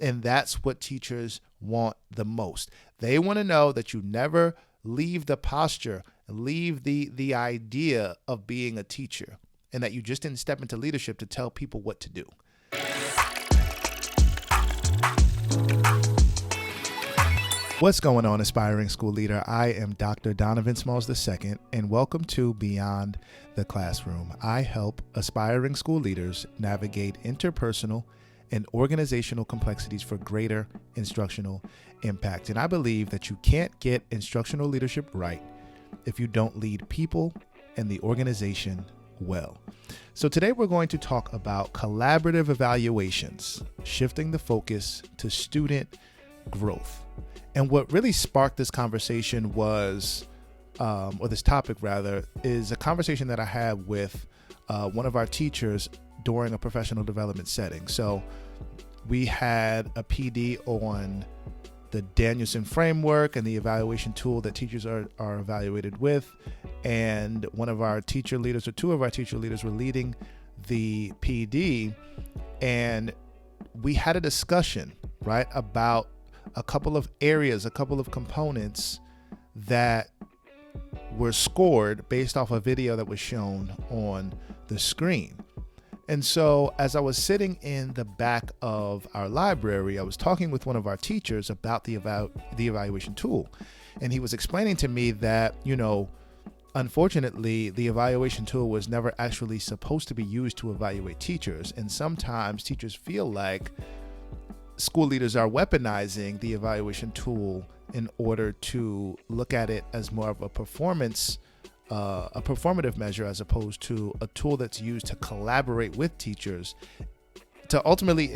And that's what teachers want the most. They want to know that you never leave the posture, leave the idea of being a teacher, and that you just didn't step into leadership to tell people what to do. What's going on, aspiring school leader? I am Dr. Donovan Smalls II, and welcome to Beyond the Classroom. I help aspiring school leaders navigate interpersonal and organizational complexities for greater instructional impact. And I believe that you can't get instructional leadership right if you don't lead people and the organization well. So today we're going to talk about collaborative evaluations, shifting the focus to student growth. And what really sparked this conversation was, or this topic rather, is a conversation that I had with one of our teachers during a professional development setting. So we had a PD on the Danielson framework and the evaluation tool that teachers are evaluated with. And one of our teacher leaders, or two of our teacher leaders, were leading the PD. And we had a discussion, right, about a couple of areas, a couple of components that were scored based off a video that was shown on the screen. And so as I was sitting in the back of our library, I was talking with one of our teachers about the evaluation tool. And he was explaining to me that, unfortunately, the evaluation tool was never actually supposed to be used to evaluate teachers. And sometimes teachers feel like school leaders are weaponizing the evaluation tool in order to look at it as more of a performative measure, as opposed to a tool that's used to collaborate with teachers to ultimately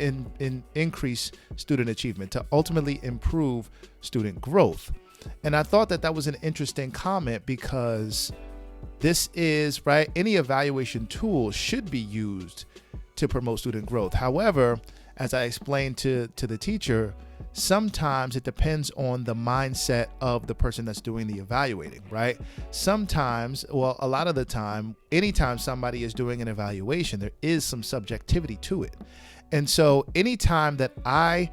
increase student achievement, to ultimately improve student growth. And I thought that was an interesting comment, because this is, right, any evaluation tool should be used to promote student growth. However, as I explained to the teacher, sometimes it depends on the mindset of the person that's doing the evaluating, right? Sometimes, well, a lot of the time, anytime somebody is doing an evaluation, there is some subjectivity to it. And so anytime that I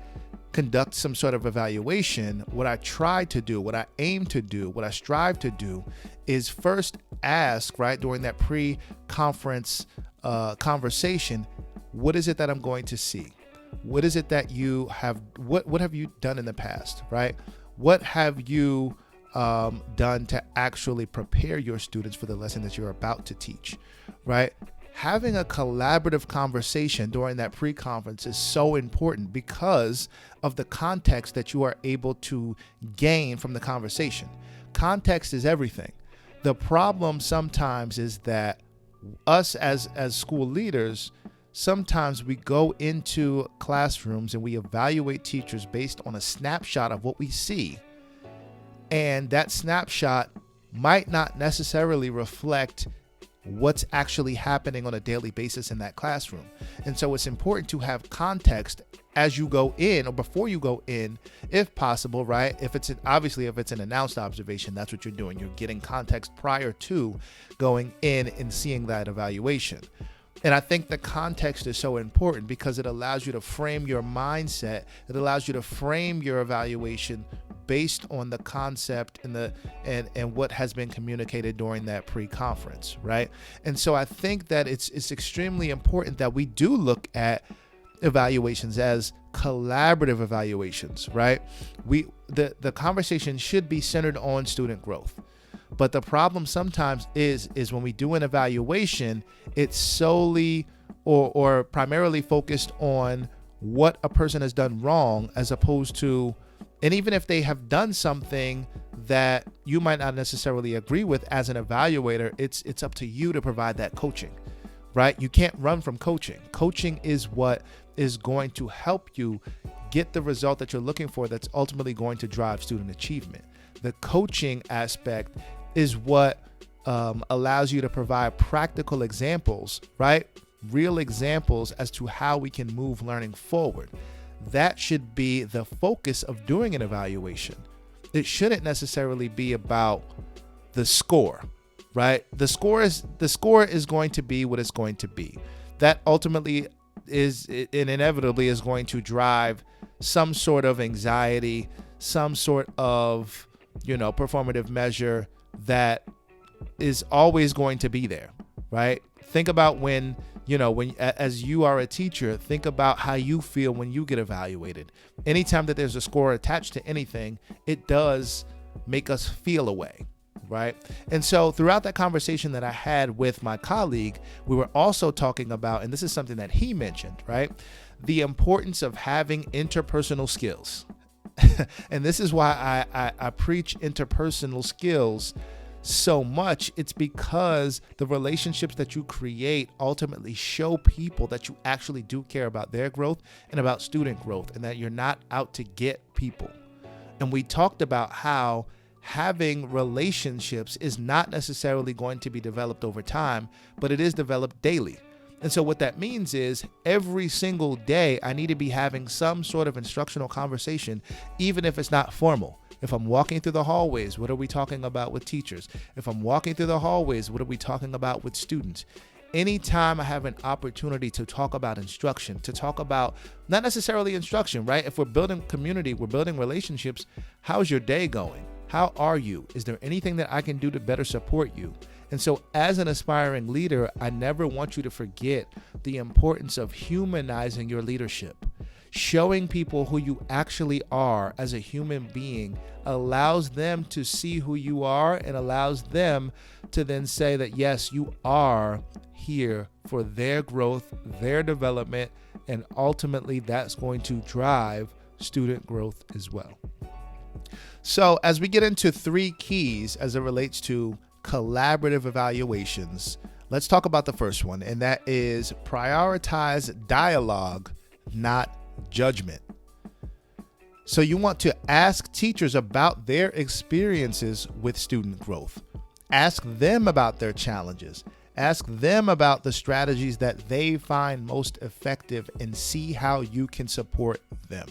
conduct some sort of evaluation, what I try to do, what I aim to do, what I strive to do is first ask, right, during that pre-conference conversation, what is it that I'm going to see? What is it that you have, what have you done in the past, right? What have you done to actually prepare your students for the lesson that you're about to teach, right? Having a collaborative conversation during that pre-conference is so important because of the context that you are able to gain from the conversation. Context is everything. The problem sometimes is that us as school leaders, sometimes we go into classrooms and we evaluate teachers based on a snapshot of what we see. And that snapshot might not necessarily reflect what's actually happening on a daily basis in that classroom. And so it's important to have context as you go in, or before you go in, if possible, right? If it's an announced observation, that's what you're doing. You're getting context prior to going in and seeing that evaluation. And I think the context is so important because it allows you to frame your mindset. It allows you to frame your evaluation based on the concept and what has been communicated during that pre-conference, right? And so I think that it's extremely important that we do look at evaluations as collaborative evaluations, right? The conversation should be centered on student growth. But the problem sometimes is when we do an evaluation, it's solely or primarily focused on what a person has done wrong, as opposed to, and even if they have done something that you might not necessarily agree with as an evaluator, it's up to you to provide that coaching, right? You can't run from coaching. Coaching is what is going to help you get the result that you're looking for, that's ultimately going to drive student achievement. The coaching aspect is what allows you to provide practical examples, right? Real examples as to how we can move learning forward. That should be the focus of doing an evaluation. It shouldn't necessarily be about the score, right? The score is going to be what it's going to be. That ultimately is and inevitably is going to drive some sort of anxiety, some sort of, performative measure that is always going to be there, right? Think about when as you are a teacher, think about how you feel when you get evaluated. Anytime that there's a score attached to anything, it does make us feel a way, right? And so throughout that conversation that I had with my colleague, we were also talking about, and this is something that he mentioned, right? The importance of having interpersonal skills. And this is why I preach interpersonal skills so much. It's because the relationships that you create ultimately show people that you actually do care about their growth and about student growth, and that you're not out to get people. And we talked about how having relationships is not necessarily going to be developed over time, but it is developed daily. And so what that means is every single day I need to be having some sort of instructional conversation, even if it's not formal. If I'm walking through the hallways, what are we talking about with teachers? If I'm walking through the hallways, what are we talking about with students? Anytime I have an opportunity to talk about instruction, to talk about not necessarily instruction, right? If we're building community, we're building relationships, how's your day going? How are you? Is there anything that I can do to better support you? And so as an aspiring leader, I never want you to forget the importance of humanizing your leadership. Showing people who you actually are as a human being allows them to see who you are and allows them to then say that, yes, you are here for their growth, their development, and ultimately that's going to drive student growth as well. So as we get into 3 keys as it relates to collaborative evaluations, let's talk about the first one, and that is prioritize dialogue, not judgment. So you want to ask teachers about their experiences with student growth. Ask them about their challenges. Ask them about the strategies that they find most effective and see how you can support them.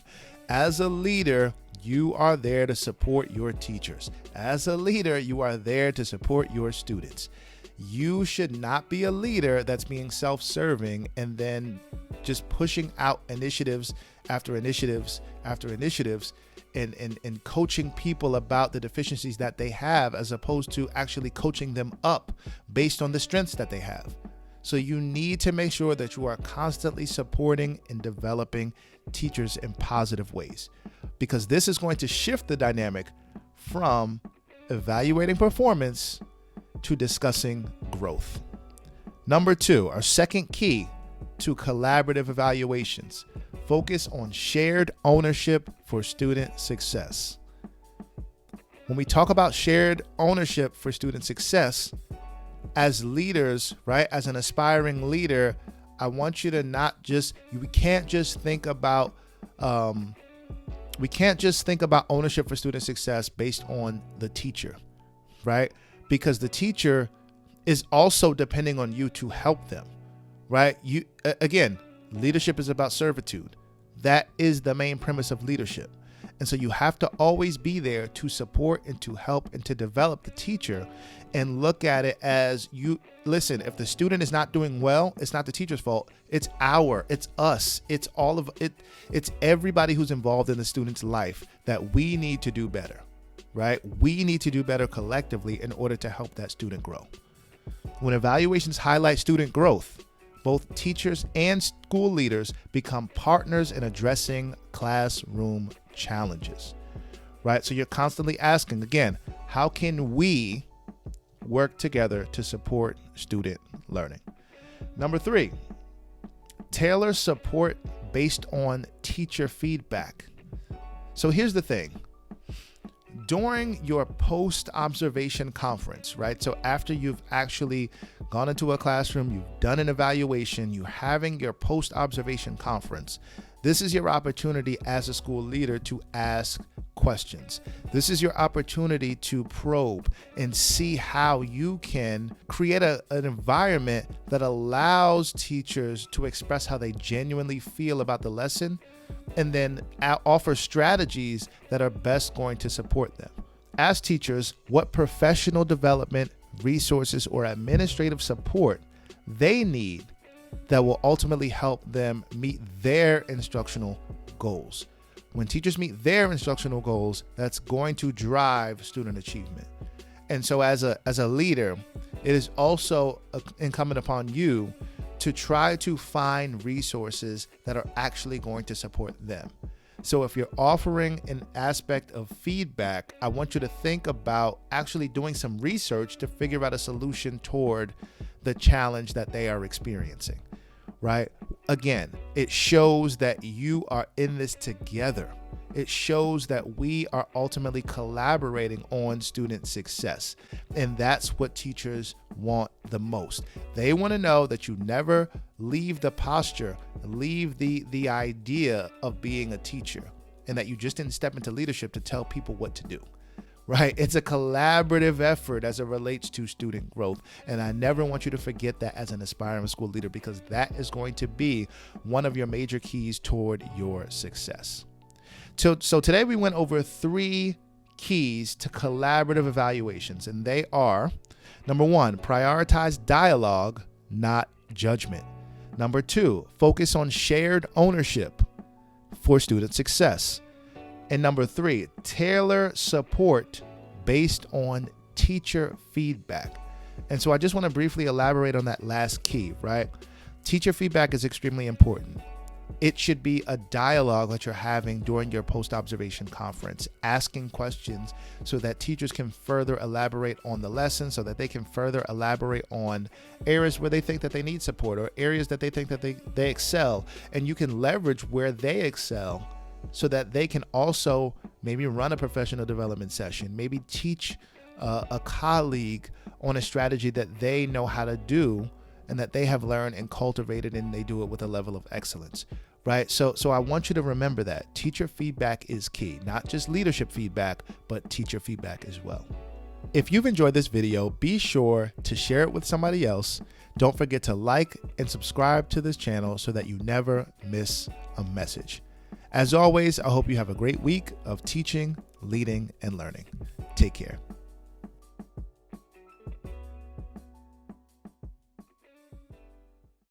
As a leader, you are there to support your teachers. As a leader, you are there to support your students. You should not be a leader that's being self-serving and then just pushing out initiatives after initiatives after initiatives and coaching people about the deficiencies that they have, as opposed to actually coaching them up based on the strengths that they have. So you need to make sure that you are constantly supporting and developing teachers in positive ways, because this is going to shift the dynamic from evaluating performance to discussing growth. Number 2, our second key to collaborative evaluations: focus on shared ownership for student success. When we talk about shared ownership for student success, as leaders, right, as an aspiring leader, I want you to we can't just think about ownership for student success based on the teacher, right? Because the teacher is also depending on you to help them, right? Again, leadership is about servitude. That is the main premise of leadership. And so you have to always be there to support and to help and to develop the teacher, and look at it as listen, if the student is not doing well, it's not the teacher's fault. It's us. It's all of it. It's everybody who's involved in the student's life that we need to do better, right? We need to do better collectively in order to help that student grow. When evaluations highlight student growth, both teachers and school leaders become partners in addressing classroom challenges, right? So you're constantly asking, again, how can we work together to support student learning? Number 3, tailor support based on teacher feedback. So here's the thing. During your post-observation conference, right? So after you've actually gone into a classroom, you've done an evaluation, you're having your post-observation conference, this is your opportunity as a school leader to ask questions. This is your opportunity to probe and see how you can create an environment that allows teachers to express how they genuinely feel about the lesson, and then offer strategies that are best going to support them. As teachers, what professional development, resources, or administrative support they need that will ultimately help them meet their instructional goals. When teachers meet their instructional goals, that's going to drive student achievement. And so as a leader, it is also incumbent upon you to try to find resources that are actually going to support them. So if you're offering an aspect of feedback, I want you to think about actually doing some research to figure out a solution toward the challenge that they are experiencing, right? Again, it shows that you are in this together. It shows that we are ultimately collaborating on student success. And that's what teachers want the most. They want to know that you never leave the posture, leave the idea of being a teacher, and that you just didn't step into leadership to tell people what to do, right? It's a collaborative effort as it relates to student growth. And I never want you to forget that as an aspiring school leader, because that is going to be one of your major keys toward your success. So today we went over 3 keys to collaborative evaluations, and they are: number 1, prioritize dialogue, not judgment. Number 2, focus on shared ownership for student success. And number 3, tailor support based on teacher feedback. And so I just want to briefly elaborate on that last key, right? Teacher feedback is extremely important. It should be a dialogue that you're having during your post-observation conference, asking questions so that teachers can further elaborate on the lesson, so that they can further elaborate on areas where they think that they need support or areas that they think that they excel. And you can leverage where they excel so that they can also maybe run a professional development session, maybe teach a colleague on a strategy that they know how to do and that they have learned and cultivated, and they do it with a level of excellence, right? So I want you to remember that teacher feedback is key, not just leadership feedback, but teacher feedback as well. If you've enjoyed this video, be sure to share it with somebody else. Don't forget to like and subscribe to this channel so that you never miss a message. As always, I hope you have a great week of teaching, leading, and learning. Take care.